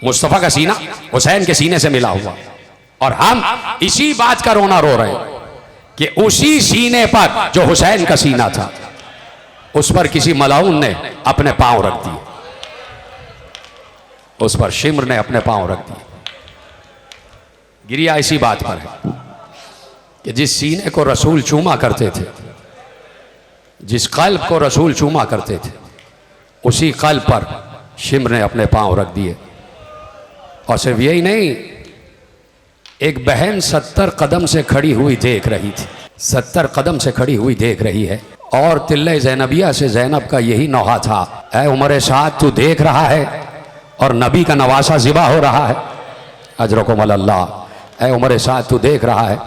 मुस्तफ़ा का सीना हुसैन के सीने से मिला हुआ, और हम इसी बात का रोना रो रहे हैं कि उसी सीने पर जो हुसैन का सीना था, उस पर किसी मलाउन ने अपने पांव रख दिए, उस पर शिम्र ने अपने पांव रख दिए। गिरिया इसी बात पर है कि जिस सीने को रसूल चूमा करते थे, जिस कल्ब को रसूल चूमा करते थे, उसी कल्ब पर शिम्र ने अपने पांव रख दिए। और सिर्फ यही नहीं, एक बहन 70 कदम से खड़ी हुई देख रही थी, 70 कदम से खड़ी हुई देख रही है, और तिल्ले ज़ैनबिया से ज़ैनब का यही नौहा था, ऐ उमर साद तू देख रहा है और नबी का नवासा ज़िबा हो रहा है। अजरकुम अल्लाह, ऐ उमर साद तू देख रहा है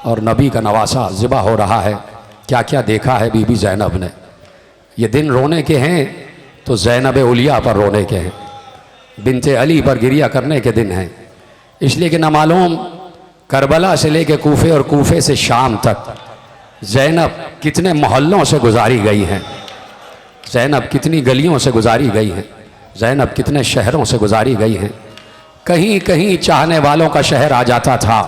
और नबी का नवासा ज़िबा हो रहा है। क्या क्या देखा है बीबी ज़ैनब ने। ये दिन रोने के हैं तो ज़ैनब उलिया पर रोने के हैं, बिनते अली पर गिरिया करने के दिन हैं। इसलिए कि न मालूम करबला से लेके कूफे और कूफे से शाम तक ज़ैनब कितने मोहल्लों से गुजारी गई हैं, ज़ैनब कितनी गलियों से गुजारी गई हैं, ज़ैनब कितने शहरों से गुजारी गई हैं। कहीं कहीं चाहने वालों का शहर आ जाता था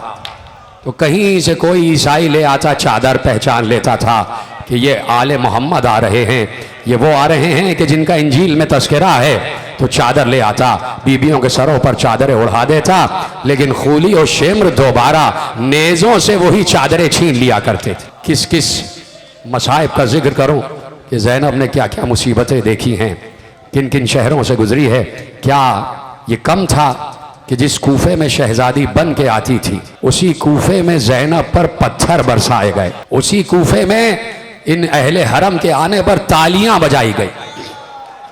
तो कहीं से कोई ईसाई ले आता, चादर पहचान लेता था कि ये आले मोहम्मद आ रहे हैं, ये वो आ रहे हैं कि जिनका इंजील में तस्करा है, तो चादर ले आता, बीबियों के सरों पर चादरें उड़ा देता। लेकिन खूली और शेम्र दोबारा नेज़ों से वही चादरें छीन लिया करते थे। किस किस मसाइब का जिक्र करूं कि ज़ैनब ने क्या क्या मुसीबतें देखी हैं, किन किन शहरों से गुजरी है। क्या ये कम था कि जिस कूफे में शहजादी बन के आती थी, उसी कूफे में ज़ैनब पर पत्थर बरसाए गए, उसी कूफे में इन अहले हरम के आने पर तालियां बजाई गई,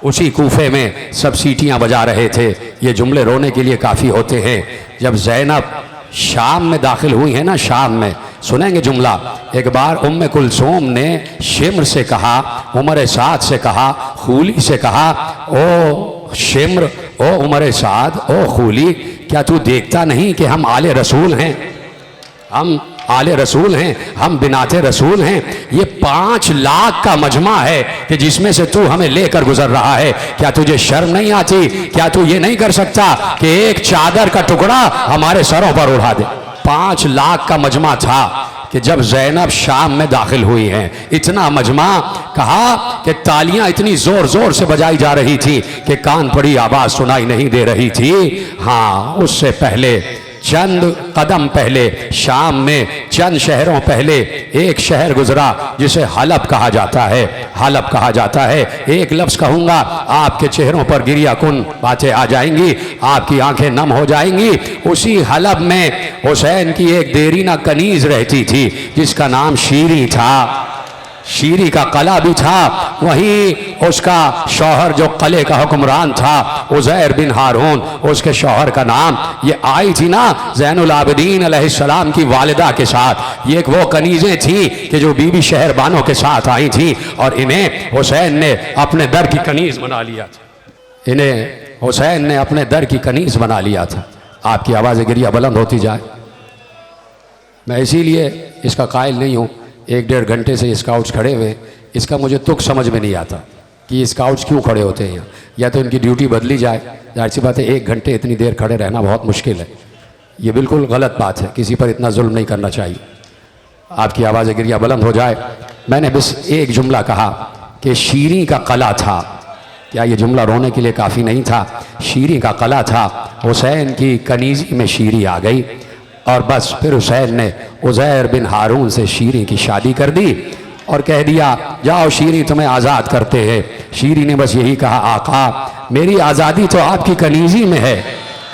उसी कूफे में सब सीटियां बजा रहे थे। ये जुमले रोने के लिए काफ़ी होते हैं। जब ज़ैनब शाम में दाखिल हुई है ना, शाम में सुनेंगे जुमला। एक बार उम्मे कुलसूम ने शिम्र से कहा, उमर साद से कहा, खूली से कहा, ओ शिम्र, ओ उमर साद, ओ खूली, क्या तू देखता नहीं कि हम आले रसूल हैं, हम आले रसूल हैं, हम बिनाते रसूल हैं। ये 5 लाख का मजमा है कि जिसमें से तू हमें लेकर गुजर रहा है। क्या तुझे शर्म नहीं आती? क्या तू ये नहीं कर सकता कि एक चादर का टुकड़ा हमारे सरों पर उड़ा दे? 5 लाख का मजमा था कि जब ज़ैनब शाम में दाखिल हुई हैं, इतना मजमा, कहा कि तालियां इतनी जोर जोर से बजाई जा रही थी कि कान पड़ी आवाज सुनाई नहीं दे रही थी। हाँ, उससे पहले चंद कदम पहले शाम में चंद शहरों पहले एक शहर गुजरा जिसे हलब कहा जाता है, हलब कहा जाता है। एक लफ्ज़ कहूँगा, आपके चेहरों पर गिरिया कुन बातें आ जाएंगी, आपकी आंखें नम हो जाएंगी। उसी हलब में हुसैन की एक देरीना कनीज़ रहती थी जिसका नाम शीरी था, शीरी का कला भी था। वहीं उसका शौहर जो कले का हुक्मरान था, उज़ैर बिन हारून, उसके शौहर का नाम। ये आई थी ना ज़ैनुल आबिदीन अलैहिस्सलाम की वालिदा के साथ। ये एक वो कनीज़ें थी कि जो बीबी शहरबानों के साथ आई थी, और इन्हें हुसैन ने अपने दर की कनीज़ बना लिया था, इन्हें हुसैन ने अपने दर की कनीज़ बना लिया था। आपकी आवाज़ गिरिया बुलंद होती जाए। मैं इसीलिए इसका कायल नहीं हूँ। 1-1.5 घंटे से स्काउट्स खड़े हुए, इसका मुझे तुक समझ में नहीं आता कि ये स्काउट्स क्यों खड़े होते हैं यहाँ। या तो इनकी ड्यूटी बदली जाए, जाहिर सी बात है 1 घंटे इतनी देर खड़े रहना बहुत मुश्किल है। ये बिल्कुल गलत बात है, किसी पर इतना जुल्म नहीं करना चाहिए। आपकी आवाज़ गिरिया बुलंद हो जाए। मैंने बस एक जुमला कहा कि शीरी का कला था। क्या ये जुमला रोने के लिए काफ़ी नहीं था? शीरी का कला था, हुसैन की कनीज़ी में शीरी आ गई, और बस फिर हुसैन ने उज़ैर बिन हारून से शीरी की शादी कर दी और कह दिया, जाओ शीरी तुम्हें आज़ाद करते हैं। शीरी ने बस यही कहा, आका मेरी आज़ादी तो आपकी कनीज़ी में है।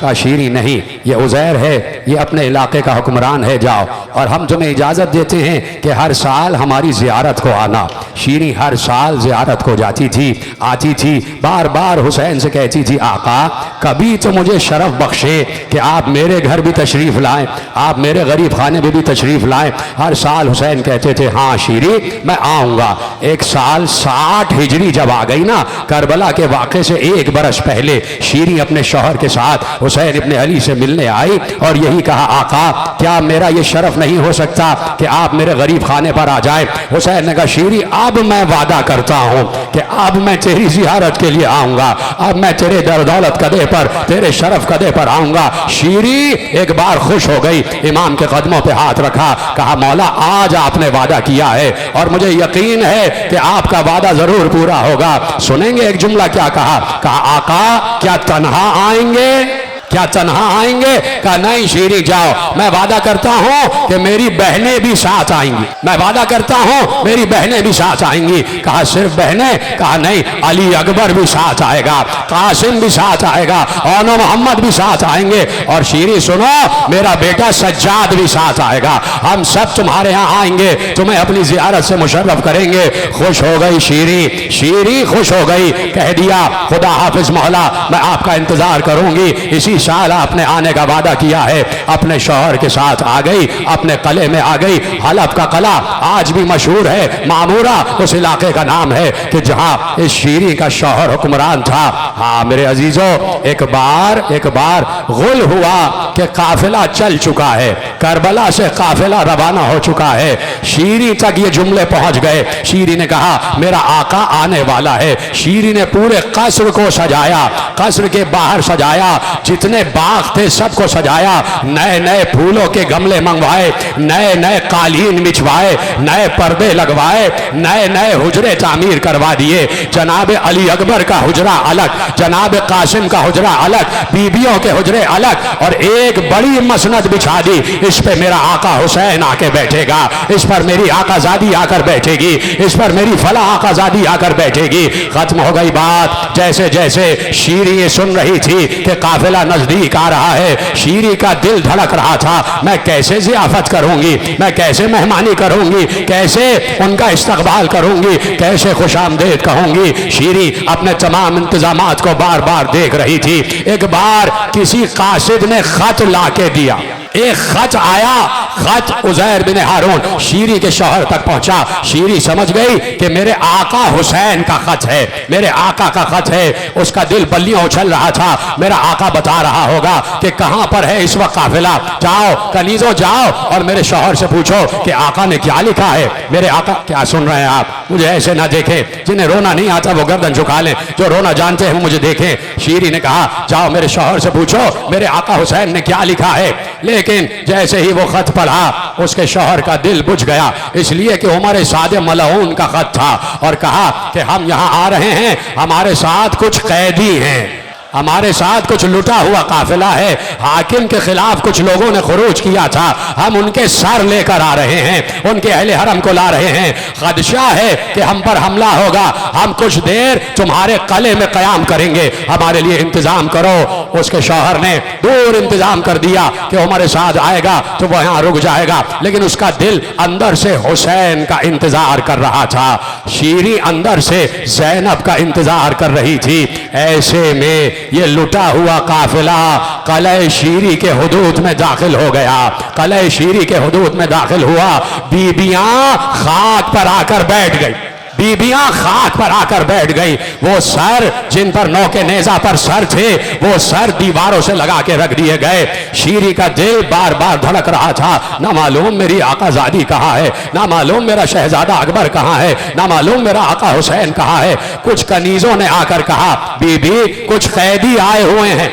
कहा, शीरी नहीं, ये उज़ैर है, ये अपने इलाके का हुक्मरान है, जाओ, और हम तुम्हें इजाज़त देते हैं कि हर साल हमारी ज़ियारत को आना। शीरी हर साल ज़ियारत को जाती थी, आती थी, बार बार हुसैन से कहती थी, आका कभी तो मुझे शरफ़ बख्शे कि आप मेरे घर भी तशरीफ़ लाएं, आप मेरे गरीब खाने में भी तशरीफ़ लाएं। हर साल हुसैन कहते थे, हाँ शीरी मैं आऊँगा। एक साल 60 हिजरी जब आ गई ना, करबला के वाक़े से 1 बरस पहले शीरी अपने शौहर के साथ हुसैन इब्ने अली से मिलने आई और यही कहा, आका क्या मेरा ये शरफ नहीं हो सकता कि आप मेरे गरीब खाने पर आ जाए। हुसैन ने कहा, शीरी अब मैं वादा करता हूँ कि अब मैं तेरी जियारत के लिए आऊँगा, अब मैं तेरे दर दौलत कदे पर, तेरे शरफ कदे पर आऊँगा। शीरी एक बार खुश हो गई, इमाम के कदमों पे हाथ रखा, कहा, मौला आज आपने वादा किया है और मुझे यकीन है कि आपका वादा जरूर पूरा होगा। सुनेंगे एक जुमला क्या कहा, आका क्या तन्हा आएंगे, क्या तन्हा आएंगे? कहा नहीं शीरी जाओ, मैं वादा करता हूं कि मेरी बहनें भी साथ आएंगी, मैं वादा करता हूं मेरी बहनें भी साथ आएंगी। कहा सिर्फ बहनें? कहा नहीं, अली अकबर भी साथ आएगा, कासिम भी साथ आएगा और मोहम्मद भी साथ आएंगे, और शीरी सुनो मेरा बेटा सज्जाद भी साथ आएगा, हम सब तुम्हारे यहाँ आएंगे, तुम्हें अपनी जियारत से मुशर्रफ करेंगे। खुश हो गई शीरी, शीरी खुश हो गई, कह दिया खुदा हाफिज मौला मैं आपका इंतजार करूंगी। इसी साल आपने आने का वादा किया है। अपने शौहर के साथ आ गई, अपने कले में आ गई। हलफ का कला आज भी मशहूर है, मामूरा उस इलाके का नाम है कि जहां इस शीरी का शौहर हुक्मरान था। हाँ मेरे अजीजों, एक बार गुल हुआ कि काफिला चल चुका है, करबला से काफिला रवाना हो चुका है। शीरी तक ये जुमले पहुंच गए। शीरी ने कहा मेरा आका आने वाला है। शीरी ने पूरे कसर को सजाया, कसर के बाहर सजाया, जितने बाग थे सबको सजाया, नए नए फूलों के गमले मंगवाए, नए नए कालीन बिछवाए, नए पर्दे लगवाए, नए नए हुजरे तामीर करवा दिए। जनाब अली अकबर का हुजरा अलग, जनाब कासिम का हुजरा अलग, बीबियों के हुजरे अलग, और एक बड़ी मसनद बिछा दी, इस पे मेरा आका हुसैन आके बैठेगा, इस पर मेरी आकाजादी आकर बैठेगी, इस पर मेरी फला आकाजादी आकर बैठेगी। खत्म हो गई बात। जैसे जैसे शीरी ये सुन रही थी कि काफिला नजदीक आ रहा है, शीरी का दिल धड़क रहा था, मैं कैसे जियाफत करूंगी, मैं कैसे मेहमानी करूंगी, कैसे उनका इस्तकबाल करूंगी, कैसे खुशामदेद कहूंगी। शीरी अपने तमाम इंतजामात को बार बार देख रही थी। एक बार किसी कासिद ने खत लाके दिया, एक खत आया, खत उजैर बिन हारून शीरी के शौहर तक पहुंचा। शीरी समझ गई कि मेरे आका हुसैन का खत है, मेरे आका का खत है। उसका दिल बल्लियां उछल रहा था, मेरा आका बता रहा होगा कि कहां पर है इस वक्त काफिला। जाओ कनीजो जाओ और मेरे शौहर से पूछो कि आका ने क्या लिखा है। मेरे आका, क्या सुन रहे हैं आप? मुझे ऐसे ना देखें, जिन्हें रोना नहीं आता वो गर्दन झुका लें, जो रोना जानते हैं वो मुझे देखें। शीरी ने कहा जाओ मेरे शौहर से पूछो मेरे आका हुसैन ने क्या लिखा है। लेकिन जैसे ही वो खत पढ़ा उसके शौहर का दिल बुझ गया, इसलिए कि उमर सादे मलऊन का खत था, और कहा कि हम यहाँ आ रहे हैं, हमारे साथ कुछ कैदी हैं, हमारे साथ कुछ लुटा हुआ काफिला है, हाकिम के खिलाफ कुछ लोगों ने खुरूज किया था, हम उनके सर लेकर आ रहे हैं, उनके अहले हरम को ला रहे हैं, खदशा है कि हम पर हमला होगा, हम कुछ देर तुम्हारे कले में कयाम करेंगे, हमारे लिए इंतजाम करो। उसके शौहर ने दूर इंतजाम कर दिया कि उमर साद आएगा तो वह यहाँ रुक जाएगा, लेकिन उसका दिल अंदर से हुसैन का इंतजार कर रहा था। शीरी अंदर से ज़ैनब का इंतजार कर रही थी। ऐसे में ये लुटा हुआ काफिला कले शीरी के हुदूद में दाखिल हो गया, कले शीरी के हुदूद में दाखिल हुआ। बीबियां खाक पर आकर बैठ गई, बीबियां खाक पर आकर बैठ गई। वो सर जिन पर नौके नेजा पर सर थे, वो सर दीवारों से लगा के रख दिए गए। शीरी का दिल बार बार धड़क रहा था, ना मालूम मेरी आकाजादी कहाँ है, ना मालूम मेरा शहजादा अकबर कहाँ है, ना मालूम मेरा आका हुसैन कहाँ है। कुछ कनीजों ने आकर कहा बीबी कुछ कैदी आए हुए हैं,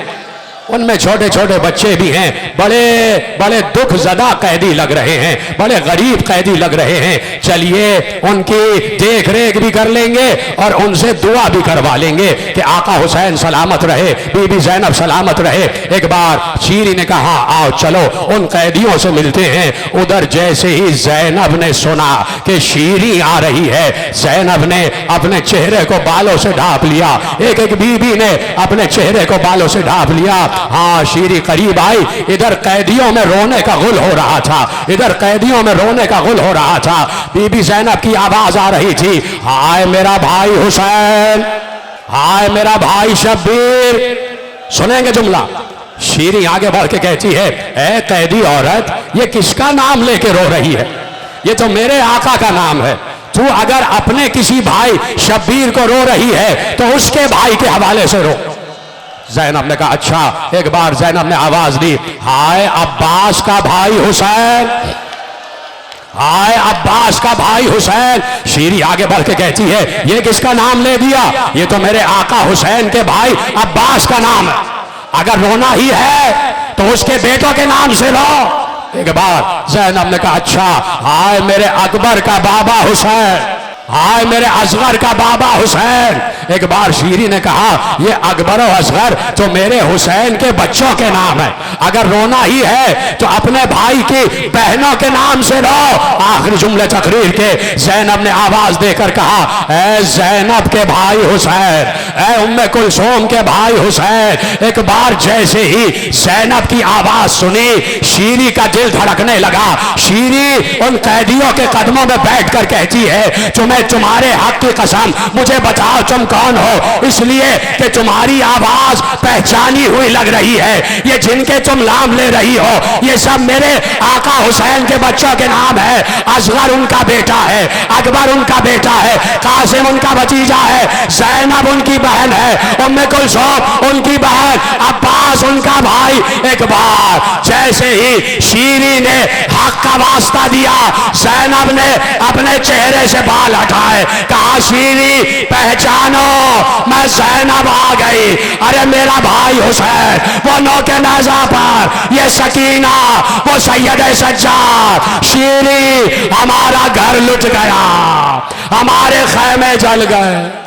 उनमें छोटे छोटे बच्चे भी हैं, बड़े बड़े दुख ज़दा कैदी लग रहे हैं, बड़े गरीब कैदी लग रहे हैं, चलिए उनकी देख रेख भी कर लेंगे और उनसे दुआ भी करवा लेंगे कि आका हुसैन सलामत रहे, बीबी ज़ैनब सलामत रहे। एक बार शीरी ने कहा आओ चलो उन कैदियों से मिलते हैं। उधर जैसे ही ज़ैनब ने सुना कि शीरी आ रही है, ज़ैनब ने अपने चेहरे को बालों से ढांप लिया, एक एक बीबी ने अपने चेहरे को बालों से ढांप लिया। हाँ शीरी करीब आई, इधर कैदियों में रोने का गुल हो रहा था, इधर कैदियों में रोने का गुल हो रहा था। बीबी ज़ैनब की आवाज आ रही थी, हाय मेरा भाई हुसैन, हाय मेरा भाई शब्बीर। सुनेंगे जुमला। शीरी आगे बढ़ के कहती है, ए कैदी औरत, ये किसका नाम लेके रो रही है? ये तो मेरे आका का नाम है। तू अगर अपने किसी भाई शब्बीर को रो रही है तो उसके भाई के हवाले से रो, ज़ैनब ने कहा अच्छा। एक बार ज़ैनब ने आवाज दी, हाय अब्बास का भाई हुसैन, हाय अब्बास का भाई हुसैन। शीरी आगे बढ़ के कहती है, ये किसका नाम ले दिया? ये तो मेरे आका हुसैन के भाई अब्बास का नाम है। अगर रोना ही है तो उसके बेटों के नाम से रो। एक बार ज़ैनब ने कहा अच्छा, हाय मेरे अकबर का बाबा हुसैन, हाय मेरे असगर का बाबा हुसैन। एक बार शीरी ने कहा, ये अकबर और असगर तो मेरे हुसैन के बच्चों के नाम है। अगर रोना ही है तो अपने भाई की बहनों के नाम से रो। आखिरी जुमले तकरीर के ज़ैनब ने आवाज देकर कहा, ऐ ज़ैनब के भाई हुसैन, ऐ उम्मे कुलसूम के भाई हुसैन। एक बार जैसे ही ज़ैनब की आवाज सुनी, शीरी का दिल धड़कने लगा। शीरी उन कैदियों के कदमों में बैठकर कहती है, तुम्हें तुम्हारे हक की कसम, मुझे बताओ तुम कौन हो? इसलिए कि तुम्हारी आवाज पहचानी हुई लग रही है। ये जिनके तुम नाम ले रही हो, ये सब मेरे आका हुसैन के बच्चों के नाम है। असगर उनका बेटा है, अकबर उनका बेटा है, कासिम उनका भतीजा है, ज़ैनब उनकी बहन है, उम्मे कुलसूम उनकी बहन, अब्बास उनका भाई। एक बार जैसे ही शीरी ने हक का वास्ता दिया, ज़ैनब ने अपने चेहरे से बाल हटाए, कहा शीरी पहचानो, मैं ज़ैनब आ गई। अरे मेरा भाई हुसैन, वो नौके नाज़ा पर, ये सकीना, वो सैयद सज्जाद। शीरी हमारा घर लुट गया, हमारे खैमे जल गए।